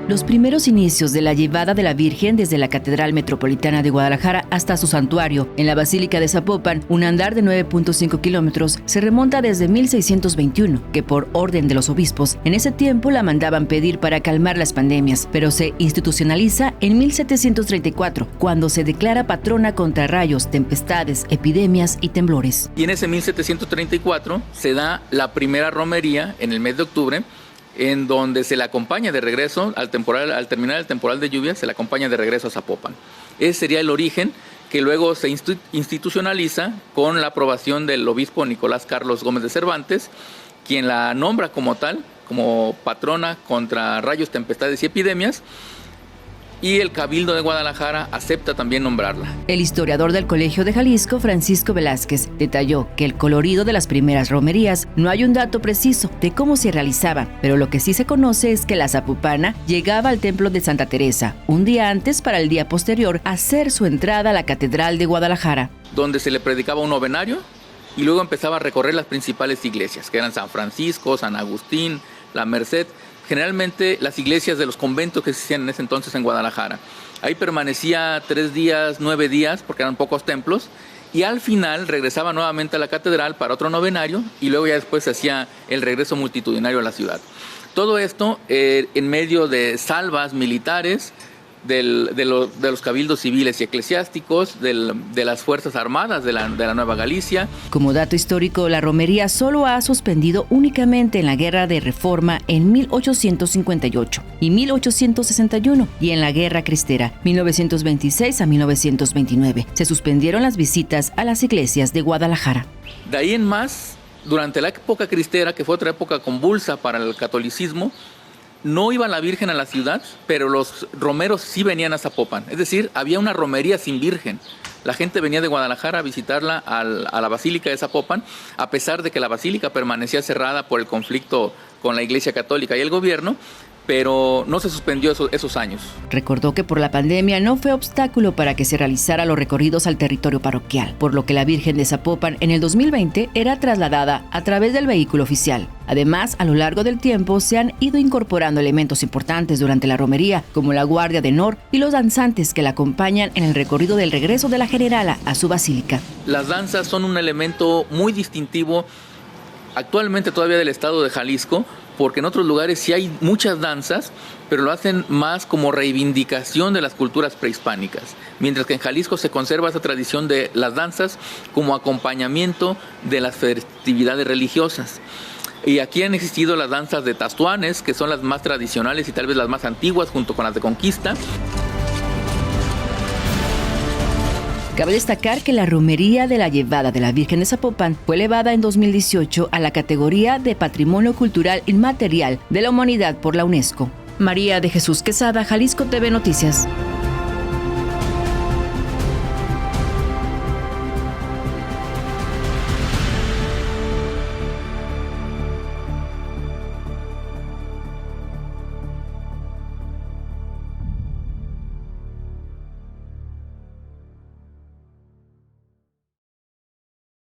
Los primeros inicios de la llevada de la Virgen desde la Catedral Metropolitana de Guadalajara hasta su santuario en la Basílica de Zapopan, un andar de 9.5 kilómetros, se remonta desde 1621, que por orden de los obispos, en ese tiempo la mandaban pedir para calmar las pandemias, pero se institucionaliza en 1734, cuando se declara patrona contra rayos, tempestades, epidemias y temblores. Y en ese 1734 se da la primera romería en el mes de octubre, en donde se le acompaña de regreso al terminar el temporal de lluvia, se le acompaña de regreso a Zapopan. Ese sería el origen que luego se institucionaliza con la aprobación del obispo Nicolás Carlos Gómez de Cervantes, quien la nombra como tal, como patrona contra rayos, tempestades y epidemias, y el Cabildo de Guadalajara acepta también nombrarla. El historiador del Colegio de Jalisco, Francisco Velázquez, detalló que el colorido de las primeras romerías no hay un dato preciso de cómo se realizaba, pero lo que sí se conoce es que la zapopana llegaba al templo de Santa Teresa un día antes para el día posterior hacer su entrada a la Catedral de Guadalajara, donde se le predicaba un novenario y luego empezaba a recorrer las principales iglesias, que eran San Francisco, San Agustín, La Merced, generalmente las iglesias de los conventos que existían en ese entonces en Guadalajara. Ahí permanecía 3 días, 9 días, porque eran pocos templos, y al final regresaba nuevamente a la catedral para otro novenario, y luego ya después se hacía el regreso multitudinario a la ciudad. Todo esto en medio de salvas militares, de los cabildos civiles y eclesiásticos, de las Fuerzas Armadas de la Nueva Galicia. Como dato histórico, la romería solo ha suspendido únicamente en la Guerra de Reforma en 1858 y 1861 y en la Guerra Cristera, 1926 a 1929. Se suspendieron las visitas a las iglesias de Guadalajara. De ahí en más, durante la época cristera, que fue otra época convulsa para el catolicismo, no iba la Virgen a la ciudad, pero los romeros sí venían a Zapopan. Es decir, había una romería sin Virgen. La gente venía de Guadalajara a visitarla a la Basílica de Zapopan, a pesar de que la Basílica permanecía cerrada por el conflicto con la Iglesia Católica y el gobierno, pero no se suspendió esos años. Recordó que por la pandemia no fue obstáculo para que se realizaran los recorridos al territorio parroquial, por lo que la Virgen de Zapopan en el 2020 era trasladada a través del vehículo oficial. Además, a lo largo del tiempo se han ido incorporando elementos importantes durante la romería, como la Guardia de Honor y los danzantes que la acompañan en el recorrido del regreso de la Generala a su basílica. Las danzas son un elemento muy distintivo actualmente todavía del estado de Jalisco, porque en otros lugares sí hay muchas danzas, pero lo hacen más como reivindicación de las culturas prehispánicas, mientras que en Jalisco se conserva esa tradición de las danzas como acompañamiento de las festividades religiosas. Y aquí han existido las danzas de Tastuanes, que son las más tradicionales y tal vez las más antiguas, junto con las de Conquista. Cabe destacar que la romería de la llevada de la Virgen de Zapopan fue elevada en 2018 a la categoría de Patrimonio Cultural Inmaterial de la Humanidad por la UNESCO. María de Jesús Quesada, Jalisco TV Noticias.